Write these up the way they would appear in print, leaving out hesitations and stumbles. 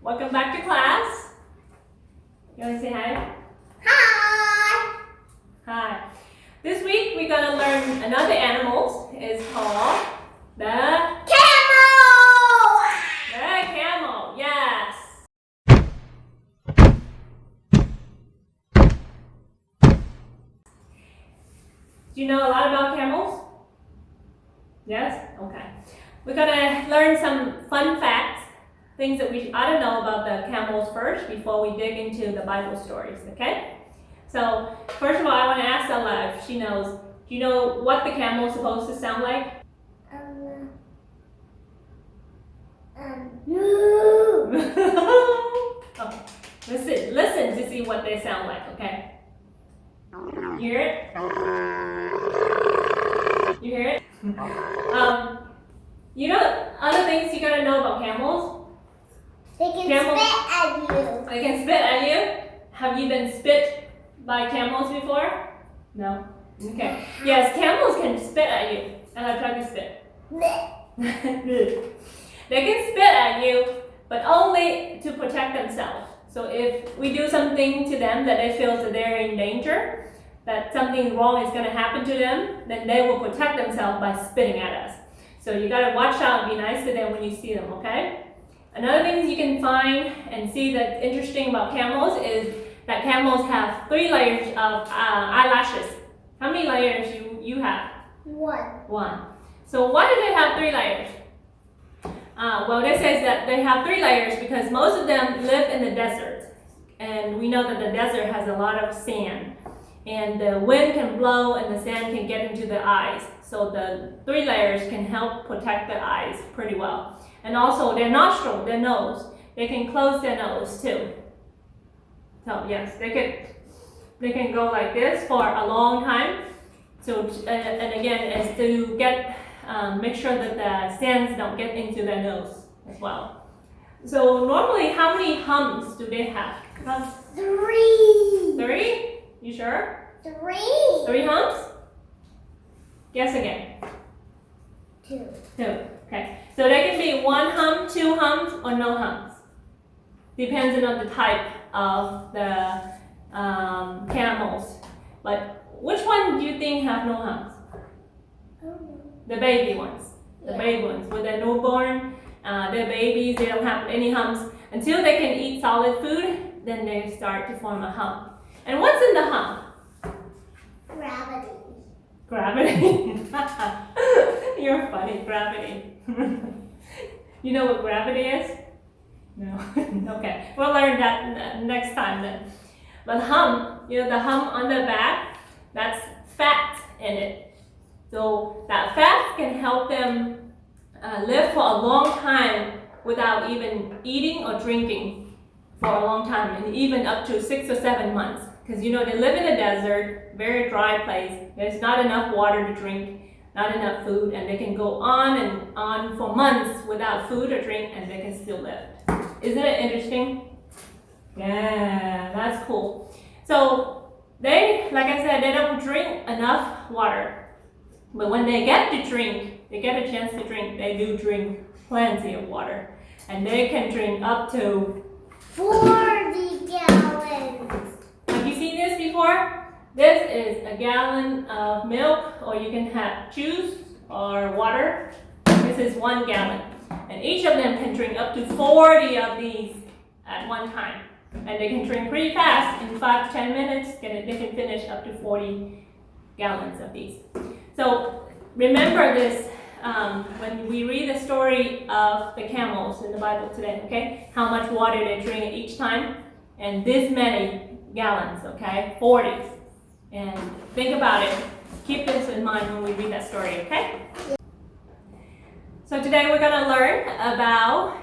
Welcome back to class. You want to say hi? Hi! Hi. This week we're going to learn another animal. It's called the Camel! camel. Yes. Do you know a lot about camels? Yes? Okay. We're going to learn some fun facts, things that we ought to know about the camels first before we dig into the Bible stories, okay? So, first of all, I want to ask Ella if she knows. Do you know what the camel is supposed to sound like? Okay. Listen to see what they sound like, okay? You hear it? You hear it? You know other things you gotta know about camels? They can Camels. spit at you. They can spit at you. Have you been spit by camels before? No? Okay. Yes, camels can spit at you. And I tried to spit. They can spit at you, but only to protect themselves. So if we do something to them that they feel that they're in danger, that something wrong is going to happen to them, then they will protect themselves by spitting at us. So you got to watch out and be nice to them when you see them, okay? Another thing you can find and see that's interesting about camels is that camels have 3 layers of eyelashes. How many layers you have? 1. 1. So why do they have 3 layers? Well, this says that they have 3 layers because most of them live in the desert. And we know that the desert has a lot of sand. And the wind can blow and the sand can get into the eyes. So the 3 layers can help protect the eyes pretty well. And also their nostril, their nose, they can close their nose too. So yes, they can go like this for a long time. So and again, is to get make sure that the sands don't get into their nose as well. So normally, how many humps do they have? 3. 3? You sure? 3. 3 humps? Guess again. 2. 2. Okay. So they can be 1 hump, 2 humps, or no humps. Depends on the type of the camels. But which one do you think have no humps? The baby ones. The baby ones. When they're newborn, they're babies, they don't have any humps. Until they can eat solid food, then they start to form a hump. And what's in the hump? Gravity. Gravity. You're funny, gravity. You know what gravity is? No. Okay, we'll learn that next time then. But hump, you know the hump on the back, that's fat in it. So that fat can help them live for a long time without even eating or drinking for a long time, and even up to 6 or 7 months. Because you know they live in a desert, very dry place. There's not enough water to drink, not enough food, and they can go on and on for months without food or drink, and they can still live. Isn't it interesting? Yeah, that's cool. So they, like I said, they don't drink enough water. But when they get to drink, they get a chance to drink, they do drink plenty of water. And they can drink up to 40 gallons. Have you seen this before? This is a gallon of milk, or you can have juice or water. This is 1 gallon. And each of them can drink up to 40 of these at one time. And they can drink pretty fast. In 5 to 10 minutes, they can finish up to 40 gallons of these. So remember this when we read the story of the camels in the Bible today, okay? How much water they drink each time, and this many gallons, okay? 40. And think about it. Keep this in mind when we read that story, okay? So today we're going to learn about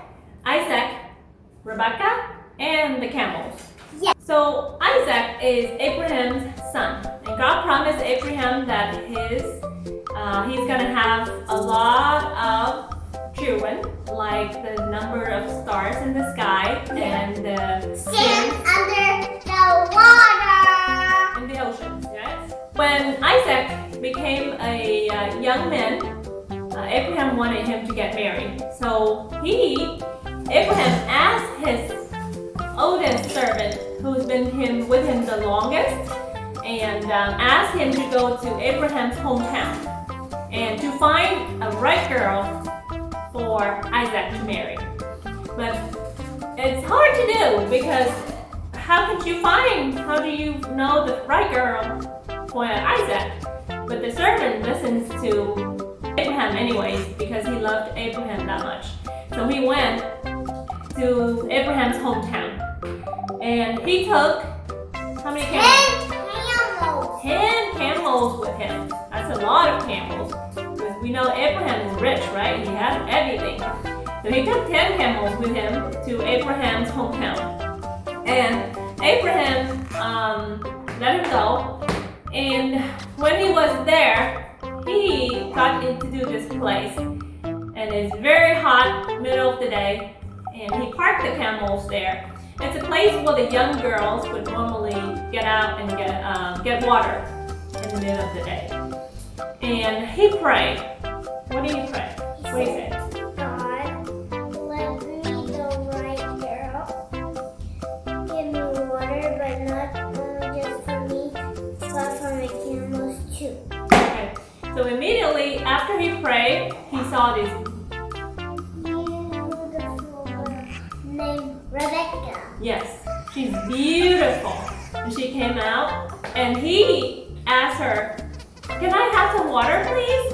Isaac, Rebekah, and the camels. Yeah. So Isaac is Abraham's son, and God promised Abraham that he's gonna have a lot of children, like the number of stars in the sky and the Sand under the water. in the oceans. Yes. When Isaac became a young man, Abraham wanted him to get married, so he Abraham asked his oldest servant, who's been with him the longest, and asked him to go to Abraham's hometown and to find a right girl for Isaac to marry. But it's hard to do because how do you know the right girl for Isaac? But the servant listens to Abraham anyways because he loved Abraham that much. So he went to Abraham's hometown and he took how many camels? 10 camels with him. That's a lot of camels because we know Abraham is rich, right? He has everything. So he took 10 camels with him to Abraham's hometown. And Abraham let him go. And when he was there, he got into this place. And it's very hot, middle of the day. And he parked the camels there. It's a place where the young girls would normally get out and get water in the middle of the day. And he prayed. What did he pray? What did he say? God, let me the right girl. Give me water, but not only just for me, but for my camels too. Okay. So immediately after he prayed, he saw this Beautiful girl named Rebekah. Yes, she's beautiful. And she came out and he asked her, "Can I have some water, please?"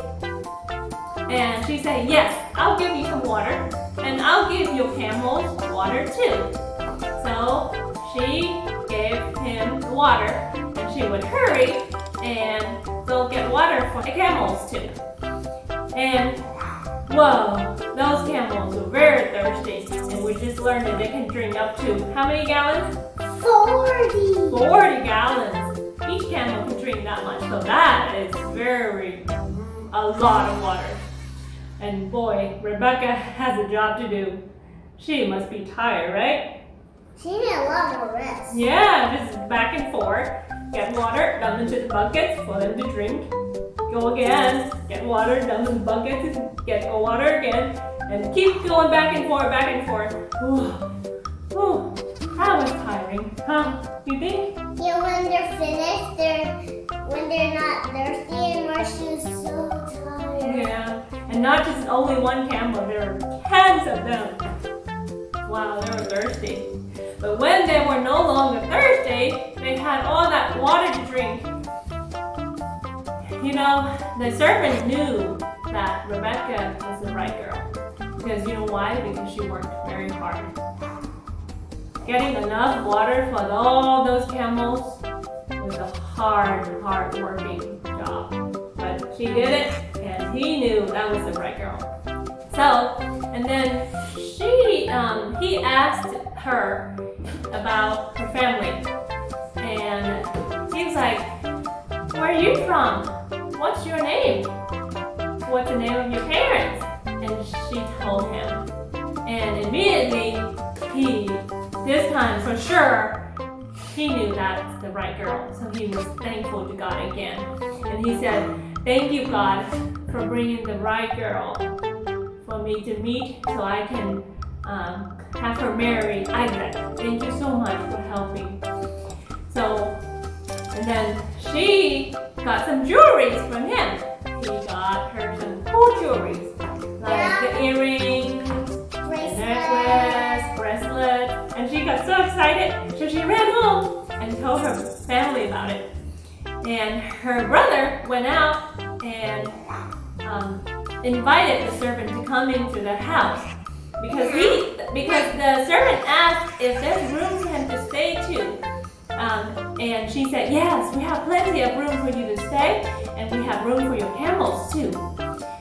And she said, "Yes, I'll give you some water and I'll give your camels water too." So she gave him the water and she would hurry and go get water for the camels too. And whoa, those camels were very thirsty, and we just learned that they can drink up to how many gallons? 40. 40 gallons. Each camel can drink that much, so that is a lot of water. And boy, Rebekah has a job to do. She must be tired, right? She need a lot more rest. Yeah, just back and forth. Get water, dump into the buckets for them to drink. Go again, get water, dump in the buckets, get water again, and keep going back and forth, back and forth. Ooh, that was tiring, huh? Do you think? Yeah, when they're finished, when they're not thirsty anymore, she's so tired. Yeah, and not just only one camel, there were tens of them. Wow, they were thirsty. But when they were no longer thirsty, they had all that water to drink. You know, the servant knew that Rebekah was the right girl. Because you know why? Because she worked very hard. Getting enough water for all those camels was a hard working job. But she did it, and he knew that was the right girl. So, and then he asked her about her family. And he was like, "Where are you from? What's your name? What's the name of your parents?" And she told him. And immediately, this time for sure, he knew that's the right girl. So he was thankful to God again. And he said, "Thank you, God, for bringing the right girl for me to meet so I can have her marry Isaac. Thank you so much for helping." So, and then she got some jewelry from him. He got her some cool jewelry, like the earrings, necklace, bracelet, and she got so excited, so she ran home and told her family about it. And her brother went out and invited the servant to come into the house because the servant asked if there's room for him to stay too. And she said, "Yes, we have plenty of room for you to stay, and we have room for your camels too."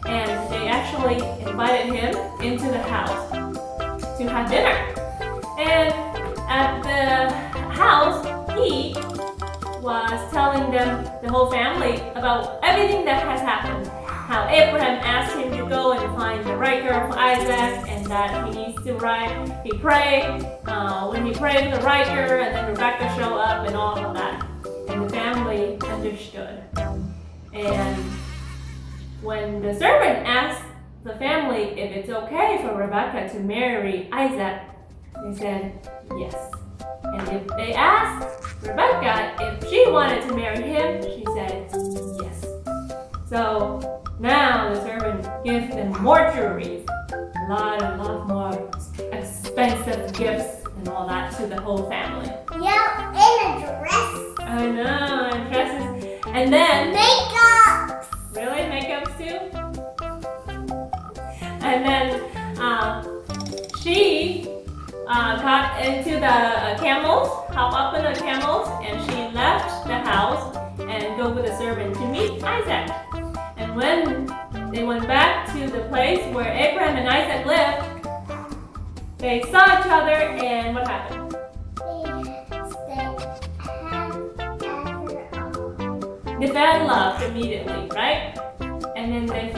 And they actually invited him into the house to have dinner. And at the house, he was telling them, the whole family, about everything that has happened. How Abraham asked him to go and find the right girl for Isaac, and that he needs to he prayed, when he prayed for the right girl, and then Rebekah showed up and all of that. And the family understood. And when the servant asked the family if it's okay for Rebekah to marry Isaac. They said yes. And if they asked Rebekah if she wanted to marry him, she said yes. So now the servant gives them more jewelry, a lot more expensive gifts and all that to the whole family. Yeah, and a dress. I know, and dresses. And then Makeup. really makeups too? And then she got into the camels, hop up in the camels, and she left the house and go with the servant to meet Isaac. And when they went back to the place where Abraham and Isaac lived, they saw each other, and what happened? They fell in love immediately, right? And then they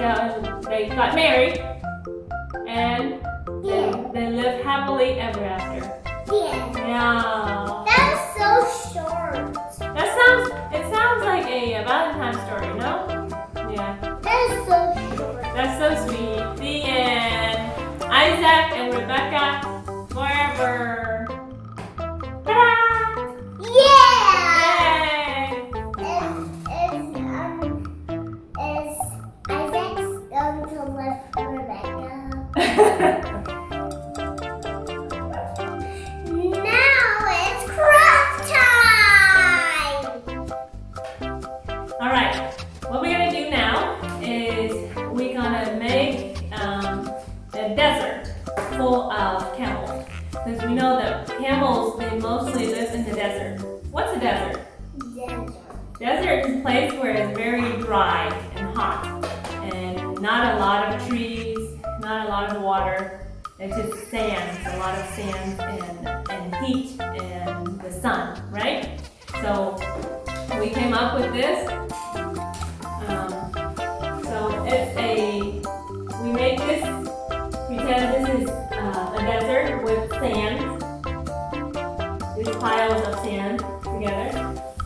got married, and they lived happily ever after. Yeah. That was so short. It sounds like a Valentine's story, no? Yeah. That is so short. That's so sweet. The end. Isaac and Rebekah forever. Ta-da! Yeah! Yay! Is Isaac's going to live Rebekah? Now it's craft time! Alright, what we're going to do now is we're going to make a desert full of camels. Because we know that camels, they mostly live in the desert. What's a desert? Desert is a place where it's very dry and hot. And not a lot of trees, not a lot of water. It's just sand, a lot of sand and heat and the sun, right? So we came up with this. We make this, pretend this is a desert with sand, these piles of sand together.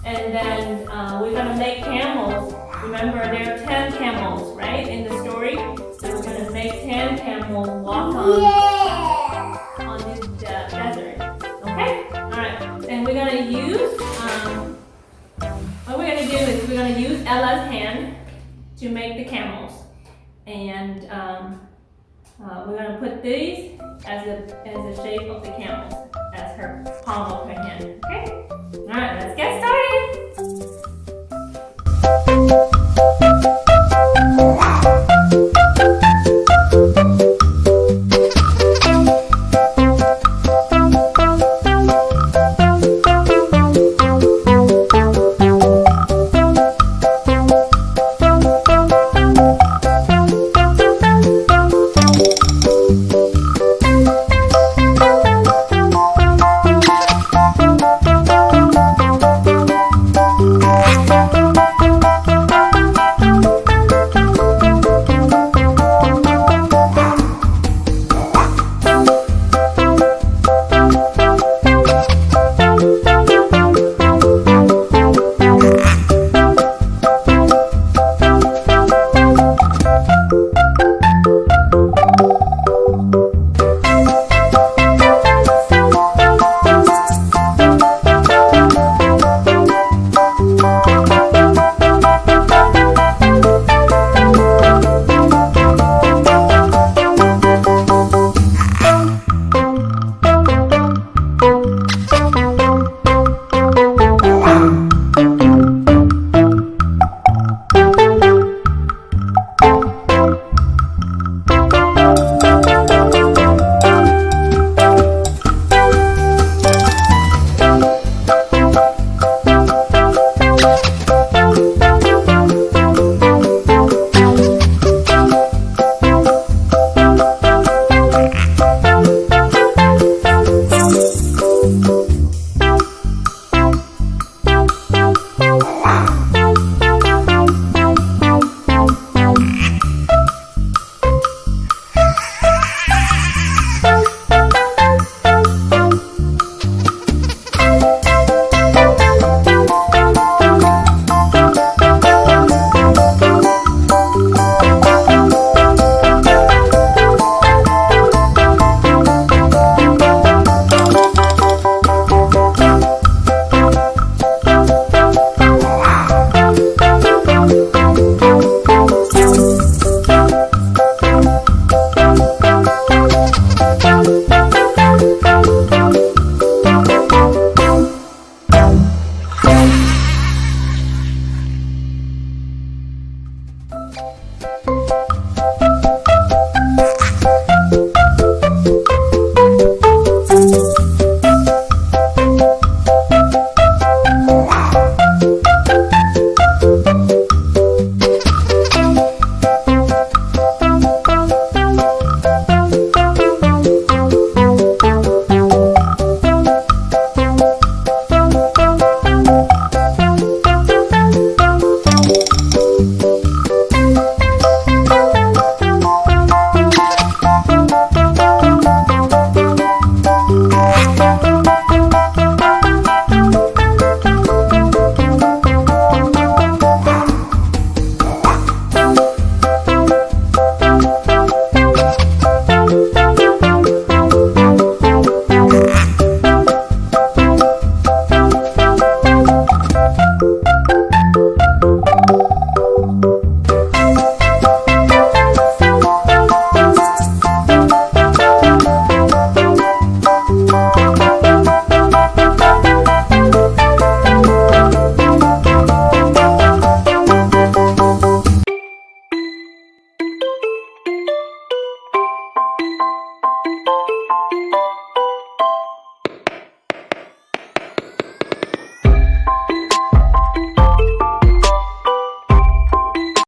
And then we're going to make camels. Remember, there are 10 camels, right, in the story? So we're going to make 10 camels walk on this desert. Okay? Alright. And we're going to use, what we're going to do is we're going to use Ella's hand to make the camels. And we're going to put these as the shape of the camels, as her palm of her hand. Okay? Alright, let's get started.